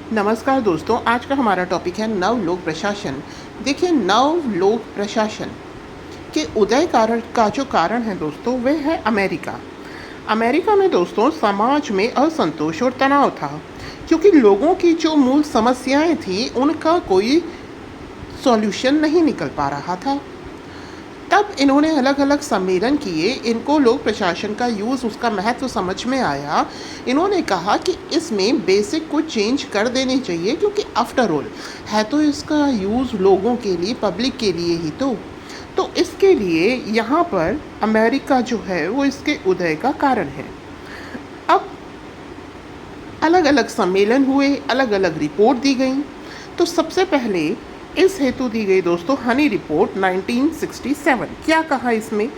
नमस्कार दोस्तों, आज का हमारा टॉपिक है नव लोक प्रशासन। देखिए, नव लोक प्रशासन के उदय कारण का जो कारण है दोस्तों, वह है अमेरिका। अमेरिका में दोस्तों समाज में असंतोष और तनाव था, क्योंकि लोगों की जो मूल समस्याएं थी उनका कोई सॉल्यूशन नहीं निकल पा रहा था। तब इन्होंने अलग अलग सम्मेलन किए, इनको लोक प्रशासन का यूज़, उसका महत्व समझ में आया। इन्होंने कहा कि इसमें बेसिक कुछ चेंज कर देने चाहिए, क्योंकि आफ्टर ऑल है तो इसका यूज़ लोगों के लिए, पब्लिक के लिए ही तो इसके लिए यहाँ पर अमेरिका जो है वो इसके उदय का कारण है। अब अलग अलग सम्मेलन हुए, अलग अलग रिपोर्ट दी गई। तो सबसे पहले इस हेतु दी गई दोस्तों हनी रिपोर्ट 1967। क्या कहा इसमें?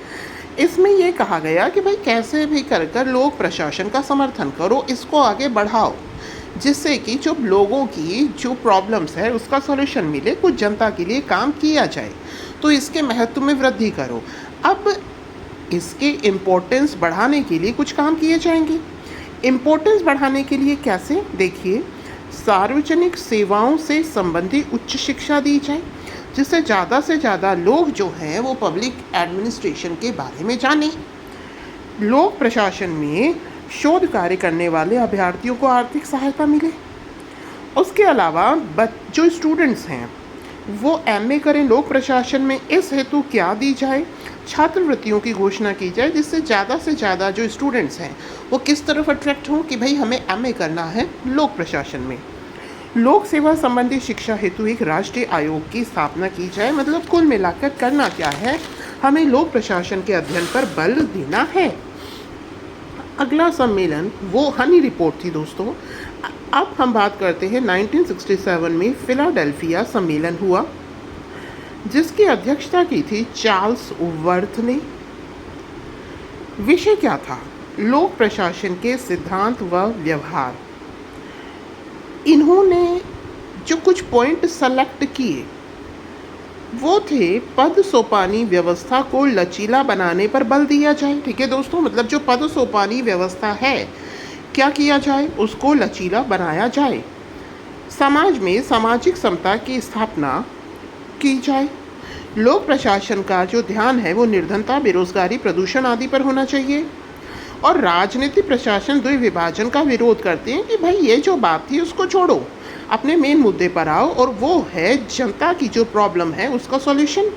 इसमें ये कहा गया कि भाई कैसे भी कर लोक प्रशासन का समर्थन करो, इसको आगे बढ़ाओ, जिससे कि जो लोगों की जो प्रॉब्लम्स है उसका सॉल्यूशन मिले, कुछ जनता के लिए काम किया जाए। तो इसके महत्व में वृद्धि करो। अब इसके इम्पोर्टेंस बढ़ाने के लिए कुछ काम किए जाएंगे। इम्पोर्टेंस बढ़ाने के लिए कैसे? देखिए, सार्वजनिक सेवाओं से संबंधित उच्च शिक्षा दी जाए, जिससे ज़्यादा से ज़्यादा लोग जो हैं वो पब्लिक एडमिनिस्ट्रेशन के बारे में जानें। लोक प्रशासन में शोध कार्य करने वाले अभ्यर्थियों को आर्थिक सहायता मिले। उसके अलावा जो स्टूडेंट्स हैं वो एमए करें लोक प्रशासन में, इस हेतु क्या दी जाए? छात्रवृत्तियों की घोषणा की जाए, जिससे ज़्यादा से ज़्यादा जो स्टूडेंट्स हैं वो किस तरफ अट्रैक्ट हों कि भाई हमें एमए करना है लोक प्रशासन में। लोक सेवा संबंधी शिक्षा हेतु एक राष्ट्रीय आयोग की स्थापना की जाए। मतलब कुल मिलाकर करना क्या है, हमें लोक प्रशासन के अध्ययन पर बल देना है। अगला सम्मेलन वो हनी रिपोर्ट थी दोस्तों। अब हम बात करते हैं 1967 में फिलाडेल्फिया सम्मेलन हुआ, जिसकी अध्यक्षता की थी चार्ल्स वर्थ ने। विषय क्या था? लोक प्रशासन के सिद्धांत व व्यवहार। इन्होंने जो कुछ पॉइंट सेलेक्ट किए वो थे, पद सोपानी व्यवस्था को लचीला बनाने पर बल दिया जाए। ठीक है दोस्तों, मतलब जो पद सोपानी व्यवस्था है क्या किया जाए, उसको लचीला बनाया जाए। समाज में सामाजिक समता की स्थापना की जाए। लोक प्रशासन का जो ध्यान है वो निर्धनता, बेरोजगारी, प्रदूषण आदि पर होना चाहिए। और राजनीतिक प्रशासन द्विविभाजन का विरोध करते हैं कि भाई ये जो बात थी उसको छोड़ो, अपने मेन मुद्दे पर आओ, और वो है जनता की जो प्रॉब्लम है उसका सॉल्यूशन।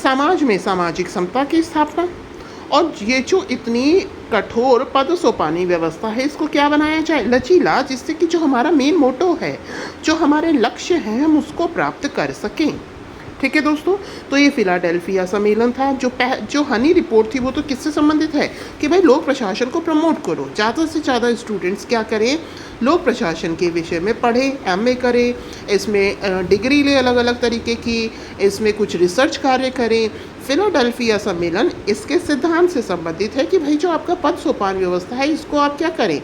समाज में सामाजिक समता की स्थापना। और ये जो इतनी कठोर पद सोपानी व्यवस्था है, इसको क्या बनाया जाए? लचीला, जिससे कि जो हमारा मेन मोटो है, जो हमारे लक्ष्य हैं, हम उसको प्राप्त कर सकें। ठीक है दोस्तों, तो ये फिलाडेल्फिया सम्मेलन था। जो हनी रिपोर्ट थी वो तो किससे संबंधित है कि भाई लोक प्रशासन को प्रमोट करो, ज़्यादा से ज़्यादा स्टूडेंट्स क्या करें, लोक प्रशासन के विषय में पढ़ें, एमए करें, इसमें डिग्री ले अलग अलग तरीके की, इसमें कुछ रिसर्च कार्य करें। फिलाडेल्फिया सम्मेलन इसके सिद्धांत से संबंधित है कि भाई जो आपका पद सोपान व्यवस्था है इसको आप क्या करें,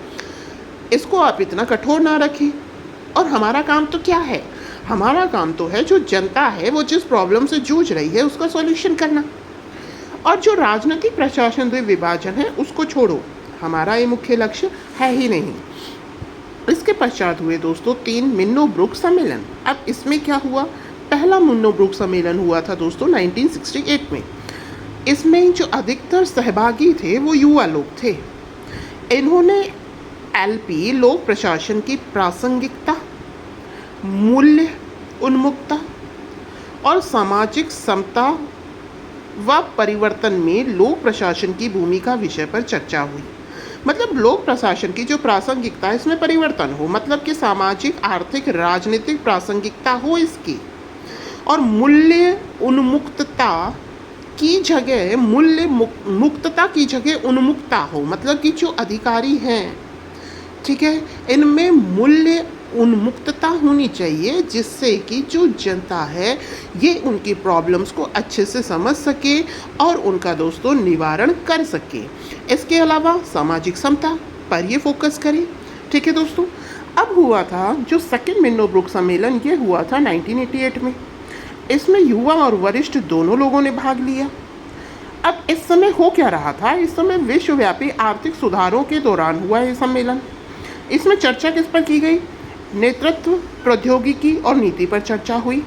इसको आप इतना कठोर ना रखें। और हमारा काम तो क्या है? हमारा काम तो है जो जनता है वो जिस प्रॉब्लम से जूझ रही है उसका सॉल्यूशन करना। और जो राजनीतिक प्रशासन विभाजन है उसको छोड़ो, हमारा ये मुख्य लक्ष्य है ही नहीं। इसके पश्चात हुए दोस्तों 3 मिन्नोब्रुक सम्मेलन। अब इसमें क्या हुआ? पहला मिन्नोब्रुक सम्मेलन हुआ था दोस्तों 1968 में। इसमें जो अधिकतर सहभागी थे वो युवा लोग थे। इन्होंने एलपी लोक प्रशासन की प्रासंगिकता, मूल्य उन्मुखता और सामाजिक समता व परिवर्तन में लोक प्रशासन की भूमिका विषय पर चर्चा हुई। मतलब लोक प्रशासन की जो प्रासंगिकता है इसमें परिवर्तन हो, मतलब कि सामाजिक, आर्थिक, राजनीतिक प्रासंगिकता हो इसकी, और मूल्य उन्मुक्तता की जगह, मूल्य मुक्तता की जगह उन्मुक्ता हो, मतलब कि जो अधिकारी हैं, ठीक है, इनमें मूल्य उन्मुक्तता होनी चाहिए, जिससे कि जो जनता है ये उनकी प्रॉब्लम्स को अच्छे से समझ सके और उनका दोस्तों निवारण कर सके। इसके अलावा सामाजिक समता पर ये फोकस करें। ठीक है दोस्तों, अब हुआ था जो सेकेंड मिन्नोब्रुक सम्मेलन, ये हुआ था 1988 में। इसमें युवा और वरिष्ठ दोनों लोगों ने भाग लिया। अब इस समय हो क्या रहा था? इस समय विश्वव्यापी आर्थिक सुधारों के दौरान हुआ ये सम्मेलन। इसमें चर्चा किस पर की गई? नेतृत्व, प्रौद्योगिकी और नीति पर चर्चा हुई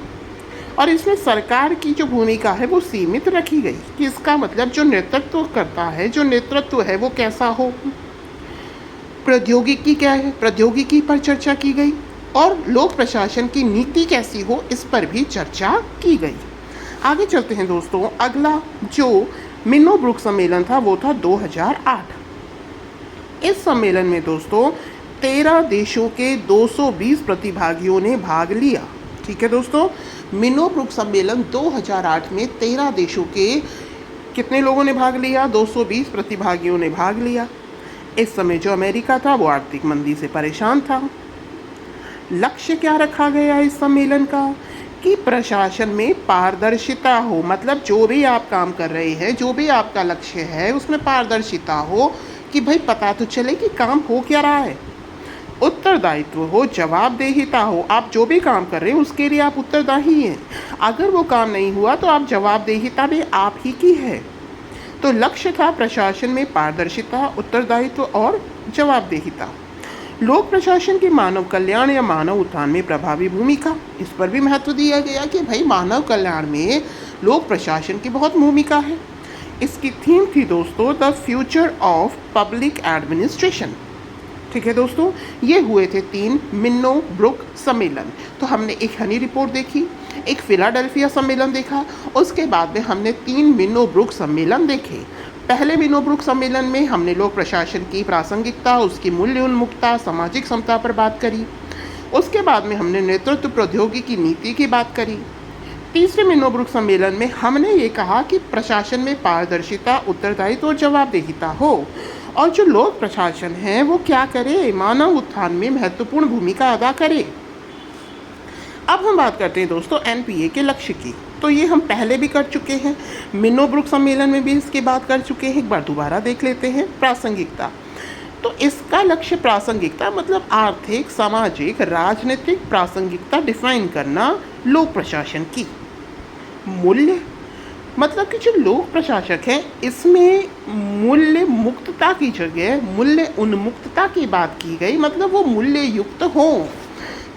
और इसमें सरकार की जो भूमिका है वो सीमित रखी गई कि इसका मतलब जो नेतृत्व करता है, जो नेतृत्व है वो कैसा हो। प्रौद्योगिकी क्या है, प्रौद्योगिकी पर चर्चा की गई और लोक प्रशासन की नीति कैसी हो इस पर भी चर्चा की गई। आगे चलते हैं दोस्तों। अगला जो मिन्नो-ब्रुक सम्मेलन था वो था 2008। इस सम्मेलन में दोस्तों 13 देशों के 220 प्रतिभागियों ने भाग लिया। ठीक है दोस्तों, मिन्नो-ब्रुक सम्मेलन 2008 में 13 देशों के कितने लोगों ने भाग लिया? 220 प्रतिभागियों ने भाग लिया। इस समय जो अमेरिका था वो आर्थिक मंदी से परेशान था। लक्ष्य क्या रखा गया इस सम्मेलन का कि प्रशासन में पारदर्शिता हो, मतलब जो भी आप काम कर रहे हैं, जो भी आपका लक्ष्य है उसमें पारदर्शिता हो कि भाई पता तो चले कि काम हो क्या रहा है। उत्तरदायित्व हो, जवाबदेहिता हो, आप जो भी काम कर रहे हैं उसके लिए आप उत्तरदायी हैं। अगर वो काम नहीं हुआ तो आप जवाबदेहिता भी आप ही की है। तो लक्ष्य था प्रशासन में पारदर्शिता, उत्तरदायित्व और जवाबदेहिता। लोक प्रशासन की मानव कल्याण या मानव उत्थान में प्रभावी भूमिका, इस पर भी महत्व दिया गया कि भाई मानव कल्याण में लोक प्रशासन की बहुत भूमिका है। इसकी थीम थी दोस्तों the future of public administration. ठीक है दोस्तों, ये हुए थे 3 मिन्नो-ब्रुक सम्मेलन। तो हमने एक हनी रिपोर्ट देखी, एक फिलाडेल्फिया सम्मेलन देखा, उसके बाद में हमने 3 मिन्नो-ब्रुक सम्मेलन देखे। पहले मिन्नो-ब्रुक सम्मेलन में हमने लोक प्रशासन की प्रासंगिकता, उसकी मूल्य उन्मुखता, सामाजिक समता पर बात करी। उसके बाद में हमने नेतृत्व, प्रौद्योगिकी, नीति की बात करी। तीसरे मिन्नो-ब्रुक सम्मेलन में हमने ये कहा कि प्रशासन में पारदर्शिता, उत्तरदायित्व और जवाबदेहिता हो और जो लोक प्रशासन है वो क्या करे, मानव उत्थान में महत्वपूर्ण भूमिका अदा करे। अब हम बात करते हैं दोस्तों एनपीए के लक्ष्य की। तो ये हम पहले भी कर चुके हैं, मिन्नो-ब्रुक सम्मेलन में भी इसकी बात कर चुके हैं, एक बार दोबारा देख लेते हैं। प्रासंगिकता, तो इसका लक्ष्य प्रासंगिकता मतलब आर्थिक, सामाजिक, राजनीतिक प्रासंगिकता डिफाइन करना लोक प्रशासन की। मूल्य मतलब कि जो लोक प्रशासक है इसमें मूल्य मुक्तता की जगह मूल्य उन्मुक्तता की बात की गई, मतलब वो मूल्य युक्त हो,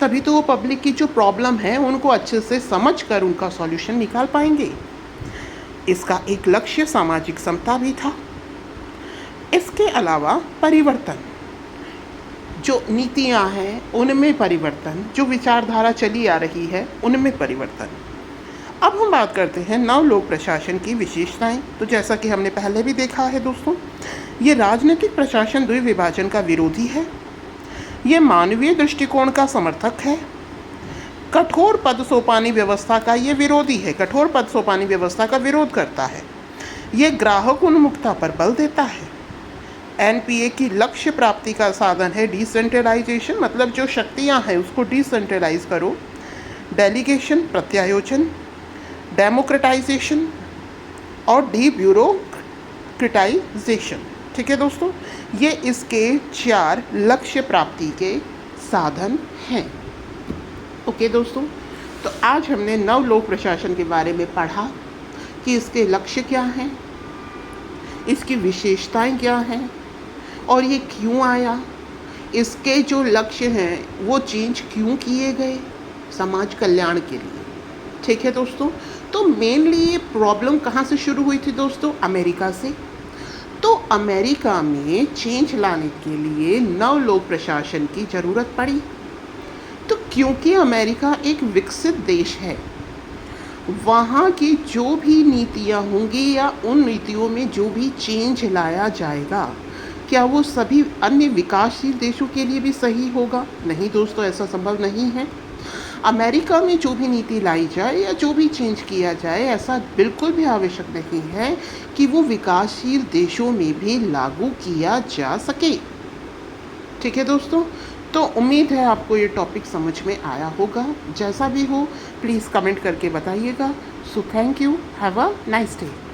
तभी तो वो पब्लिक की जो प्रॉब्लम है उनको अच्छे से समझ कर उनका सॉल्यूशन निकाल पाएंगे। इसका एक लक्ष्य सामाजिक समता भी था। इसके अलावा परिवर्तन, जो नीतियां हैं उनमें परिवर्तन, जो विचारधारा चली आ रही है उनमें परिवर्तन। अब हम बात करते हैं नव लोक प्रशासन की विशेषताएं। तो जैसा कि हमने पहले भी देखा है दोस्तों, ये राजनीतिक प्रशासन द्विविभाजन का विरोधी है, ये मानवीय दृष्टिकोण का समर्थक है, कठोर पद सोपानी व्यवस्था का ये विरोधी है, कठोर पद सोपानी व्यवस्था का विरोध करता है, ये ग्राहक उन्मुखता पर बल देता है। एनपीए की लक्ष्य प्राप्ति का साधन है डिसेंट्रलाइजेशन, मतलब जो शक्तियां हैं उसको डिसेंट्रलाइज करो, डेलीगेशन प्रत्यायोजन, डेमोक्रेटाइजेशन और डीब्यूरोक्रेटाइजेशन। ठीक है दोस्तों, ये इसके 4 लक्ष्य प्राप्ति के साधन हैं। ओके दोस्तों, तो आज हमने नव लोक प्रशासन के बारे में पढ़ा कि इसके लक्ष्य क्या हैं, इसकी विशेषताएं क्या हैं और ये क्यों आया, इसके जो लक्ष्य हैं वो चेंज क्यों किए गए समाज कल्याण के लिए। ठीक है दोस्तों, तो मेनली ये प्रॉब्लम कहाँ से शुरू हुई थी दोस्तों? अमेरिका से। तो अमेरिका में चेंज लाने के लिए नव लोक प्रशासन की ज़रूरत पड़ी। तो क्योंकि अमेरिका एक विकसित देश है, वहाँ की जो भी नीतियाँ होंगी या उन नीतियों में जो भी चेंज लाया जाएगा, क्या वो सभी अन्य विकासशील देशों के लिए भी सही होगा? नहीं दोस्तों, ऐसा संभव नहीं है। अमेरिका में जो भी नीति लाई जाए या जो भी चेंज किया जाए, ऐसा बिल्कुल भी आवश्यक नहीं है कि वो विकासशील देशों में भी लागू किया जा सके। ठीक है दोस्तों, तो उम्मीद है आपको ये टॉपिक समझ में आया होगा। जैसा भी हो प्लीज़ कमेंट करके बताइएगा। So thank you, have a nice day.